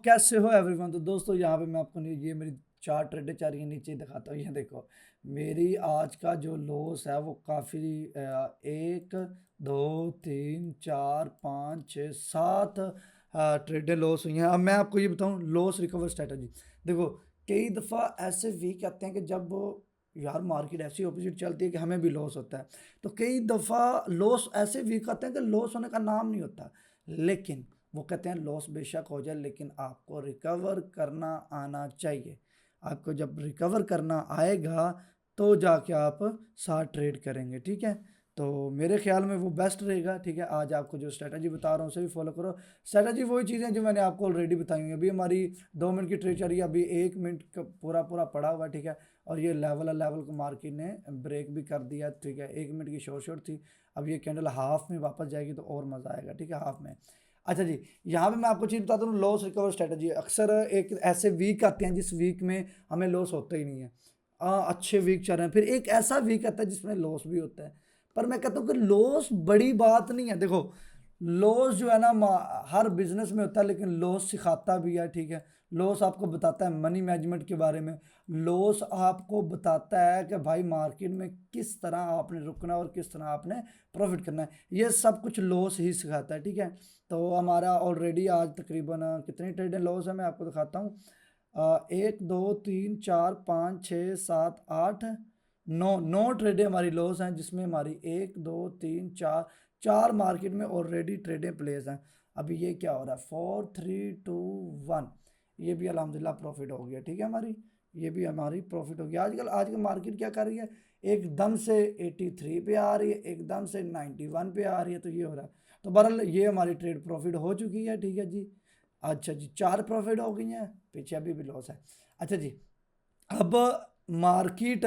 कैसे हो एवरीवन। तो दोस्तों यहाँ पे मैं आपको ये मेरी चार ट्रेडें चल रही है, नीचे दिखाता हूँ। ये देखो मेरी आज का जो लॉस है वो काफ़ी 1 2 3 4 5 6 7 ट्रेडें लॉस हुई हैं। अब मैं आपको ये बताऊँ लॉस रिकवर स्ट्रेटजी। देखो कई दफ़ा ऐसे वीक आते हैं कि जब यार मार्केट ऐसी ऑपोजिट चलती है कि हमें भी लॉस होता है। तो कई दफ़ा लॉस ऐसे वीक आते हैं कि लॉस होने का नाम नहीं होता, लेकिन वो कहते हैं लॉस बेशक हो जाए लेकिन आपको रिकवर करना आना चाहिए। आपको जब रिकवर करना आएगा तो जाके आप साथ ट्रेड करेंगे, ठीक है। तो मेरे ख्याल में वो बेस्ट रहेगा, ठीक है। आज आपको जो स्ट्रेटजी बता रहा हूँ उसे भी फॉलो करो। स्ट्रेटजी वही चीज़ें जो मैंने आपको ऑलरेडी बताई हुई हैं। अभी हमारी 2 मिनट की ट्रेड चल रही है, अभी 1 मिनट का पूरा पूरा पड़ा हुआ है, ठीक है। और ये लेवल को मार्केट ने ब्रेक भी कर दिया, ठीक है। 1 मिनट की शॉर्ट थी। अब ये कैंडल हाफ में वापस जाएगी तो और मज़ा आएगा, ठीक है, हाफ में। अच्छा जी, यहाँ पे मैं आपको चीज़ बताता हूँ लॉस रिकवर स्ट्रेटजी। अक्सर एक ऐसे वीक आते हैं जिस वीक में हमें लॉस होता ही नहीं है। अच्छे वीक चल रहे हैं, फिर एक ऐसा वीक आता है जिसमें लॉस भी होता है। पर मैं कहता हूँ कि लॉस बड़ी बात नहीं है। देखो लॉस जो है ना हर बिजनेस में होता है, लेकिन लॉस सिखाता भी है, ठीक है। लॉस आपको बताता है मनी मैनेजमेंट के बारे में। लॉस आपको बताता है कि भाई मार्केट में किस तरह आपने रुकना और किस तरह आपने प्रॉफिट करना है। ये सब कुछ लॉस ही सिखाता है, ठीक है। तो हमारा ऑलरेडी आज तकरीबन कितनी ट्रेडें लॉस है मैं आपको दिखाता हूँ। 1 2 3 4 5 6 7 8 9 ट्रेडें हमारी लॉस हैं, जिसमें हमारी 1 2 3 4 मार्केट में ऑलरेडी ट्रेडें प्लेस हैं। अभी ये क्या हो रहा है 4 3 2 1, ये भी अल्हम्दुलिल्लाह प्रॉफिट हो गया, ठीक है। हमारी ये भी हमारी प्रॉफिट हो गया। आजकल मार्केट क्या कर रही है, एकदम से 83 पे आ रही है, एकदम से 91 पे आ रही है। तो ये हो रहा है। तो बहरहाल ये हमारी ट्रेड प्रॉफिट हो चुकी है, ठीक है जी। अच्छा जी, 4 प्रॉफिट हो गई हैं, पीछे अभी भी लॉस है। अच्छा जी, अब मार्केट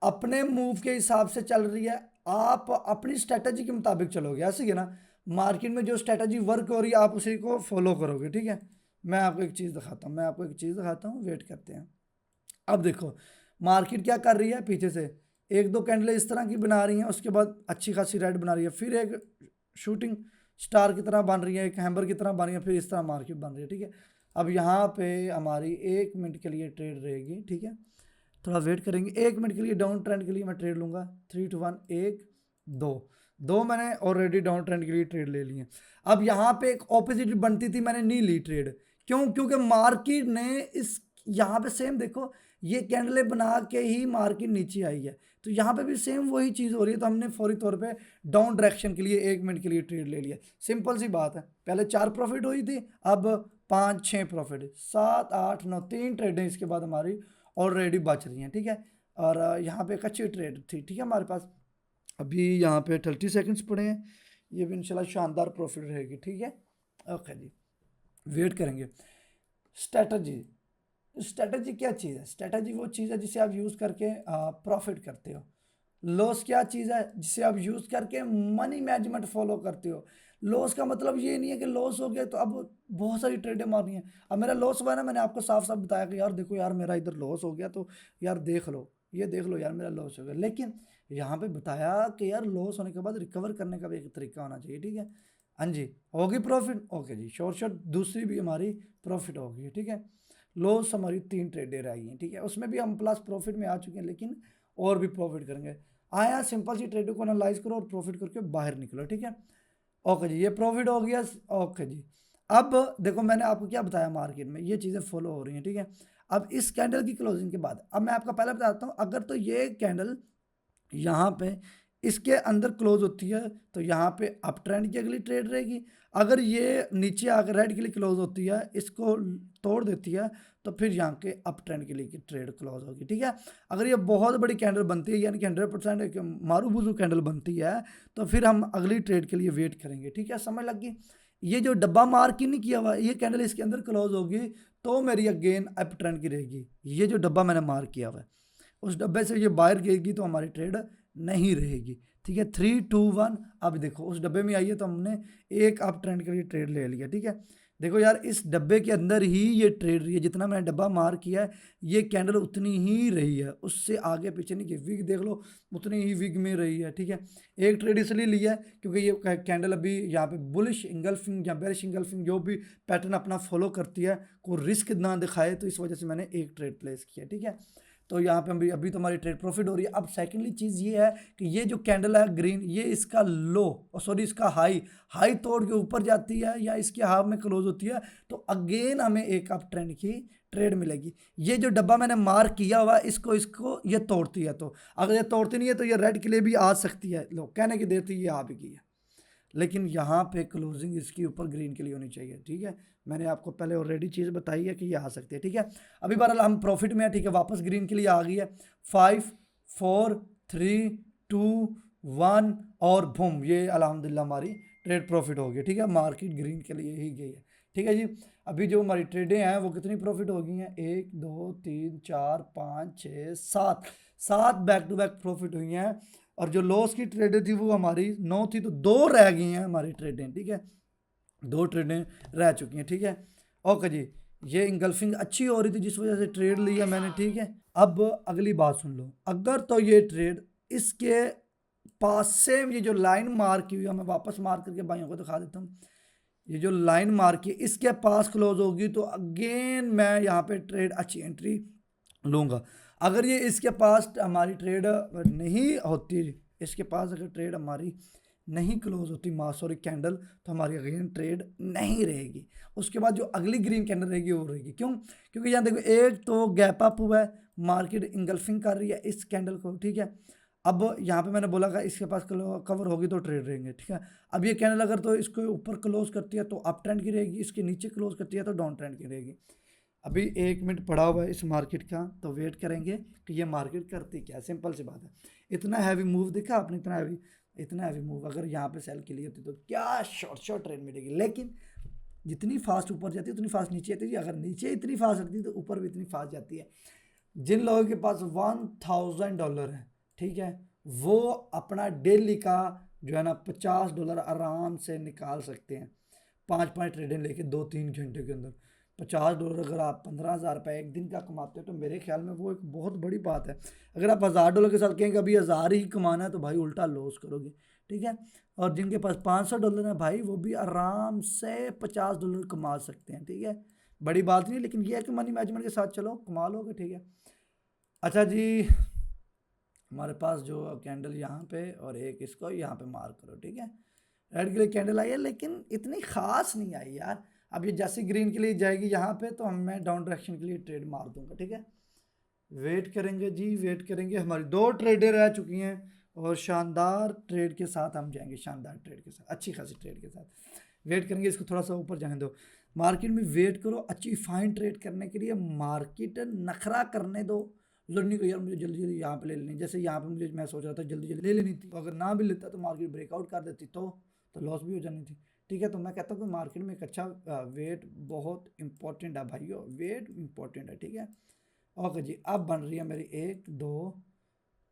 अपने मूव के हिसाब से चल रही है, आप अपनी स्ट्रेटजी के मुताबिक चलोगे, ऐसे ही है ना। मार्केट में जो स्ट्रेटजी वर्क हो रही है आप उसी को फॉलो करोगे, ठीक है। मैं आपको एक चीज़ दिखाता हूँ, वेट करते हैं। अब देखो मार्केट क्या कर रही है, पीछे से 1 2 कैंडल इस तरह की बना रही है, उसके बाद अच्छी खासी रेड बना रही है, फिर एक शूटिंग स्टार की तरह बन रही है, एक हैम्बर की तरह बन रही है, फिर इस तरह मार्केट बन रही है, ठीक है। अब यहाँ पे हमारी 1 मिनट के लिए ट्रेड रहेगी, ठीक है। थोड़ा वेट करेंगे, 1 मिनट के लिए डाउन ट्रेंड के लिए मैं ट्रेड लूँगा। 3 2 1, 1 2 मैंने ऑलरेडी डाउन ट्रेंड के लिए ट्रेड ले लिए। अब यहाँ पे एक ऑपोजिट बनती थी, मैंने नहीं ली ट्रेड। क्यों? क्योंकि मार्केट ने इस यहाँ पे सेम देखो ये कैंडलें बना के ही मार्केट नीचे आई है, तो यहाँ पे भी सेम वही चीज़ हो रही है। तो हमने फौरी तौर पे डाउन डायरेक्शन के लिए 1 मिनट के लिए ट्रेड ले लिया। सिंपल सी बात है, पहले 4 प्रॉफिट हुई थी, अब 5 6 प्रॉफिट, 7 8 9 3 ट्रेडें इसके बाद हमारी ऑलरेडी बच रही हैं, ठीक है। और यहाँ पे एक अच्छी ट्रेड थी, ठीक है हमारे पास। अभी यहाँ पे 30 सेकंड्स पड़े हैं, ये भी इंशाल्लाह शानदार प्रॉफिट रहेगी, ठीक है। ओके जी, वेट करेंगे। स्ट्रेटजी स्ट्रेटजी क्या चीज़ है? स्ट्रेटजी वो चीज़ है जिसे आप यूज़ करके प्रॉफिट करते हो। लॉस क्या चीज़ है? जिसे आप यूज़ करके मनी मैनेजमेंट फॉलो करते हो। लॉस का मतलब ये नहीं है कि लॉस हो गया तो अब बहुत सारी ट्रेडें मारनी है। अब मेरा लॉस हुआ है ना, मैंने आपको साफ साफ बताया कि यार देखो यार मेरा इधर लॉस हो गया, तो यार देख लो, ये देख लो यार मेरा लॉस हो गया। लेकिन यहाँ पे बताया कि यार लॉस होने के बाद रिकवर करने का भी एक तरीका होना चाहिए, ठीक है। हाँ जी, होगी प्रॉफिट, ओके जी। शॉर्ट दूसरी भी हमारी प्रॉफिट होगी, ठीक है। लॉस हमारी 3 ट्रेडें रही हैं, ठीक है। उसमें भी हम प्लस प्रॉफिट में आ चुके हैं, लेकिन और भी प्रॉफिट करेंगे। आया सिंपल सी ट्रेडों को एनालाइज करो और प्रॉफिट करके बाहर निकलो, ठीक है। ओके जी, ये प्रॉफिट हो गया। ओके जी, अब देखो मैंने आपको क्या बताया, मार्केट में ये चीज़ें फॉलो हो रही हैं, ठीक है। अब इस कैंडल की क्लोजिंग के बाद अब मैं आपको पहले बताता हूँ, अगर तो ये कैंडल यहाँ पे इसके अंदर क्लोज होती है तो यहाँ पे अप ट्रेंड की अगली ट्रेड रहेगी। अगर ये नीचे आकर रेड के लिए क्लोज होती है, इसको तोड़ देती है, तो फिर यहाँ के अप ट्रेंड के लिए की ट्रेड क्लोज होगी, ठीक है। अगर ये बहुत बड़ी कैंडल बनती है, यानी कि 100% एक मारू बुजू कैंडल बनती है, तो फिर हम अगली ट्रेड के लिए वेट करेंगे, ठीक है। समझ लग गई? ये जो डब्बा मार्क ही नहीं किया हुआ, ये कैंडल इसके अंदर क्लोज होगी तो मेरी अगेन अप ट्रेंड की रहेगी। ये जो डब्बा मैंने मार्क किया हुआ है, उस डब्बे से ये बाहर गिरेगी तो हमारी ट्रेड नहीं रहेगी, ठीक है। 3 2 1, अब देखो उस डब्बे में आई है तो हमने एक अप ट्रेंड के लिए ट्रेड ले लिया, ठीक है। देखो यार, इस डब्बे के अंदर ही ये ट्रेड रही है, जितना मैंने डब्बा मार्क किया है ये कैंडल उतनी ही रही है, उससे आगे पीछे नहीं की। विग देख लो उतनी ही विग में रही है, ठीक है। एक ट्रेड इसलिए लिया है क्योंकि ये कैंडल अभी यहाँ पे बुलिश इंगल्फिंग या बेरिश इंगल्फिंग जो भी पैटर्न अपना फॉलो करती है, कोई रिस्क ना दिखाए, तो इस वजह से मैंने एक ट्रेड प्लेस किया, ठीक है। तो यहाँ पे अभी तो हमारी ट्रेड प्रॉफिट हो रही है। अब सेकेंडली चीज़ ये है कि ये जो कैंडल है ग्रीन, ये इसका लो सॉरी इसका हाई तोड़ के ऊपर जाती है या इसके हाफ में क्लोज होती है, तो अगेन हमें एक अप ट्रेंड की ट्रेड मिलेगी। ये जो डब्बा मैंने मार्क किया हुआ इसको इसको ये तोड़ती है, तो अगर ये तोड़ती नहीं है तो ये रेड के लिए भी आ सकती है, लो कहने की देर थी ये आ भी गई है, लेकिन यहाँ पे क्लोजिंग इसके ऊपर ग्रीन के लिए होनी चाहिए, ठीक है। मैंने आपको पहले ऑलरेडी चीज़ बताई है कि ये आ सकती है, ठीक है। अभी बहरहाल हम प्रॉफिट में है, ठीक है, वापस ग्रीन के लिए आ गई है। 5 4 3 2 1 और बूम, ये अल्हम्दुलिल्लाह हमारी ट्रेड प्रॉफिट हो गई, ठीक है। मार्केट ग्रीन के लिए ही गई है, ठीक है जी। अभी जो हमारी ट्रेडें हैं वो कितनी प्रॉफिट हो गई हैं, 1 2 3 4 5 6 7 बैक टू बैक प्रॉफिट हुई हैं। और जो लॉस की ट्रेडें थी वो हमारी 9 थी, तो 2 रह गई हैं हमारी ट्रेडें, ठीक है, 2 ट्रेडें रह चुकी हैं, ठीक है। ओके जी, ये इंगल्फिंग अच्छी हो रही थी जिस वजह से ट्रेड लिया मैंने, ठीक है। अब अगली बात सुन लो, अगर तो ये ट्रेड इसके पास से ये जो लाइन मार्क की हुई है, मैं वापस मार्क करके भाइयों को दिखा देता हूँ, ये जो लाइन मार्क की इसके पास क्लोज होगी तो अगेन मैं यहाँ पे ट्रेड अच्छी एंट्री लूँगा। अगर ये इसके पास हमारी ट्रेड नहीं होती, इसके पास अगर ट्रेड हमारी नहीं क्लोज होती सॉरी कैंडल, तो हमारी अगेन ट्रेड नहीं रहेगी। उसके बाद जो अगली ग्रीन कैंडल रहेगी वो रहेगी, क्यों? क्योंकि यहाँ देखो एक तो गैप अप हुआ है, मार्केट इंगल्फिंग कर रही है इस कैंडल को, ठीक है। अब यहाँ पे मैंने बोला कि इसके पास कवर होगी तो ट्रेड रहेंगे, ठीक है। अब ये कैंडल अगर तो इसको ऊपर क्लोज करती है तो अप ट्रेंड की रहेगी, इसके नीचे क्लोज करती है तो डाउन ट्रेंड की रहेगी। अभी 1 मिनट पड़ा हुआ है इस मार्केट का, तो वेट करेंगे कि ये मार्केट करती क्या है। सिंपल सी बात है, इतना हैवी मूव दिखा आपने, इतना हैवी मूव अगर यहाँ पे सेल के लिए होती तो क्या शॉर्ट ट्रेड मिलेगी। लेकिन जितनी फास्ट ऊपर जाती है उतनी फास्ट नीचे आती है, अगर नीचे इतनी फास्ट आती है तो ऊपर भी इतनी फास्ट जाती है। जिन लोगों के पास $1000 है, ठीक है, वो अपना डेली का जो है ना $50 आराम से निकाल सकते हैं, 5 ट्रेडें लेके 2-3 घंटे के अंदर। $50 अगर आप 15,000 रुपये एक दिन का कमाते हो तो मेरे ख्याल में वो एक बहुत बड़ी बात है। अगर आप $1000 के साथ कहेंगे अभी 1000 ही कमाना है तो भाई उल्टा लॉस करोगे, ठीक है। और जिनके पास $500 है भाई वो भी आराम से $50 कमा सकते हैं, ठीक है। बड़ी बात नहीं, लेकिन ये है कि मनी मैनेजमेंट के साथ चलो कमा लोगे, ठीक है। अच्छा जी, हमारे पास जो कैंडल यहाँ पे और एक इसको यहाँ पे मार्क करो, ठीक है। रेड के लिए कैंडल आई है लेकिन इतनी खास नहीं आई यार। अब ये जैसी ग्रीन के लिए जाएगी यहाँ पे तो मैं डाउन डायरेक्शन के लिए ट्रेड मार दूंगा, ठीक है। वेट करेंगे जी, वेट करेंगे। हमारी 2 ट्रेडें रह चुकी हैं और शानदार ट्रेड के साथ हम जाएंगे, शानदार ट्रेड के साथ, अच्छी खासी ट्रेड के साथ वेट करेंगे। इसको थोड़ा सा ऊपर जाने दो, मार्केट में वेट करो अच्छी फाइन ट्रेड करने के लिए। मार्केट नखरा करने दो, जरूरी नहीं कि यार मुझे जल्दी जल्दी यहाँ पे ले लेनी, जैसे यहाँ पे मुझे मैं सोच रहा था जल्दी जल्दी ले लेनी थी, तो अगर ना भी लेता तो मार्केट ब्रेकआउट कर देती तो लॉस भी हो जानी थी, ठीक है। तो मैं कहता हूँ कि मार्केट में एक अच्छा वेट बहुत इंपॉर्टेंट है भाइयों, वेट इंपॉर्टेंट है, ठीक है। ओके जी, अब बन रही है मेरी 1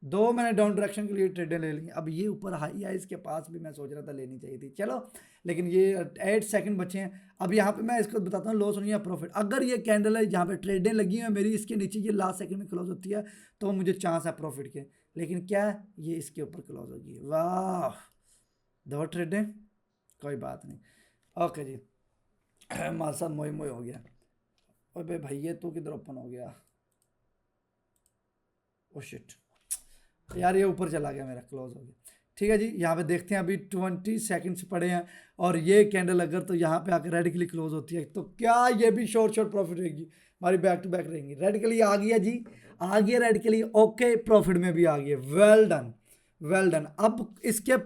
2 मैंने डाउन डायरेक्शन के लिए ट्रेडें ले ली। अब ये ऊपर हाई है, इसके पास भी मैं सोच रहा था लेनी चाहिए थी, चलो, लेकिन ये 8 सेकंड बचे हैं। अब यहाँ पे मैं इसको बताता हूँ लॉस नहीं है प्रॉफिट। अगर ये कैंडल है जहाँ पे ट्रेडें लगी हैं मेरी, इसके नीचे ये लास्ट सेकंड में क्लोज होती है तो मुझे चांस है प्रॉफिट के, लेकिन क्या ये इसके ऊपर क्लोज होगी। वाह, 2 ट्रेडें, कोई बात नहीं। ओके जी, हमारे साथ मोई मोई हो गया। अबे भाई ये तो किधर ओपन हो गया, ओ शिट यार, ये ऊपर चला गया मेरा, क्लोज हो गया, ठीक है जी। यहाँ पे देखते हैं अभी 20 सेकंड्स पड़े हैं और ये कैंडल अगर तो यहाँ पे आकर रेड के लिए क्लोज होती है तो क्या ये भी शॉर्ट प्रॉफिट रहेगी हमारी, बैक टू बैक रहेंगी। रेड के लिए आ गया जी, आ गया रेड के लिए, ओके, प्रॉफिट में भी आ गया, वेल डन वेल डन। अब इसके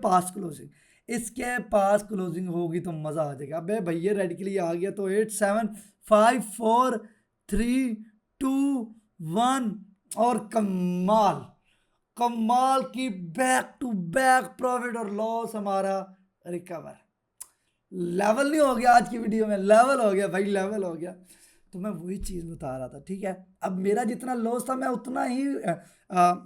पास क्लोजिंग होगी तो मज़ा आ जाएगा। अबे भैया रेड के लिए आ गया तो 8 7 5 4 3 2 1 और कमाल की बैक टू बैक प्रॉफिट और लॉस हमारा रिकवर। लेवल नहीं हो गया आज की वीडियो में, लेवल हो गया भाई, लेवल हो गया। तो मैं वही चीज़ बता रहा था, ठीक है। अब मेरा जितना लॉस था मैं उतना ही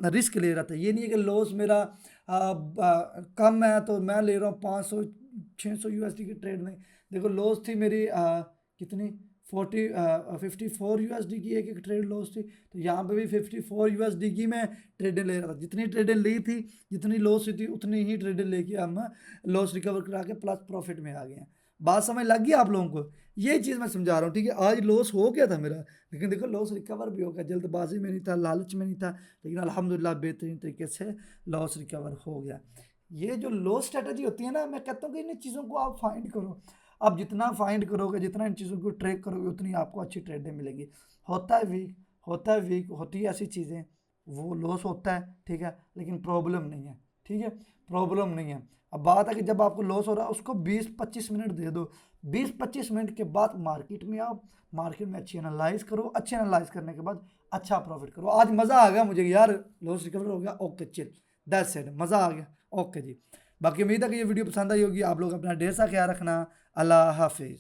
रिस्क ले रहा था, ये नहीं है कि लॉस मेरा कम है तो मैं ले रहा हूँ 500-600 USD की ट्रेड में। देखो लॉस थी मेरी कितनी 54 यूएसडी की एक ट्रेड लॉस थी। तो यहाँ पे भी 54 यूएसडी की मैं ट्रेडें ले रहा था, जितनी ट्रेडें ली थी, जितनी लॉस हुई थी, उतनी ही ट्रेडें लेके हम लॉस रिकवर करा के प्लस प्रॉफिट में आ गए हैं। बात समझ लग गई आप लोगों को? ये चीज़ मैं समझा रहा हूँ, ठीक है। आज लॉस हो गया था मेरा, लेकिन देखो लॉस रिकवर भी हो गया, जल्दबाजी में नहीं था, लालच में नहीं था, लेकिन अल्हम्दुलिल्लाह बेहतरीन तरीके से लॉस रिकवर हो गया। ये जो लॉस स्ट्रेटजी होती है ना, मैं कहता हूँ कि इन चीज़ों को आप फाइंड करो। आप जितना फाइंड करोगे, जितना इन चीज़ों को ट्रैक करोगे, उतनी आपको अच्छी ट्रेडें मिलेगी। होता है वीक, होती है ऐसी चीज़ें, वो लॉस होता है, ठीक है, लेकिन प्रॉब्लम नहीं है, ठीक है, प्रॉब्लम नहीं है। अब बात है कि जब आपको लॉस हो रहा है, उसको 20-25 मिनट दे दो, 20-25 मिनट के बाद मार्केट में आओ, मार्केट में अच्छी एनालाइज करो, अच्छे एनालाइज करने के बाद अच्छा प्रॉफिट करो। आज मज़ा आ गया मुझे यार, लॉस रिकवर हो गया, ओके चिल, दैट्स इट, मज़ा आ गया, ओके जी। बाकी उम्मीद है कि ये वीडियो पसंद आई होगी। आप लोग अपना ढेर सा ख्याल रखना। अल्लाह हाफिज़।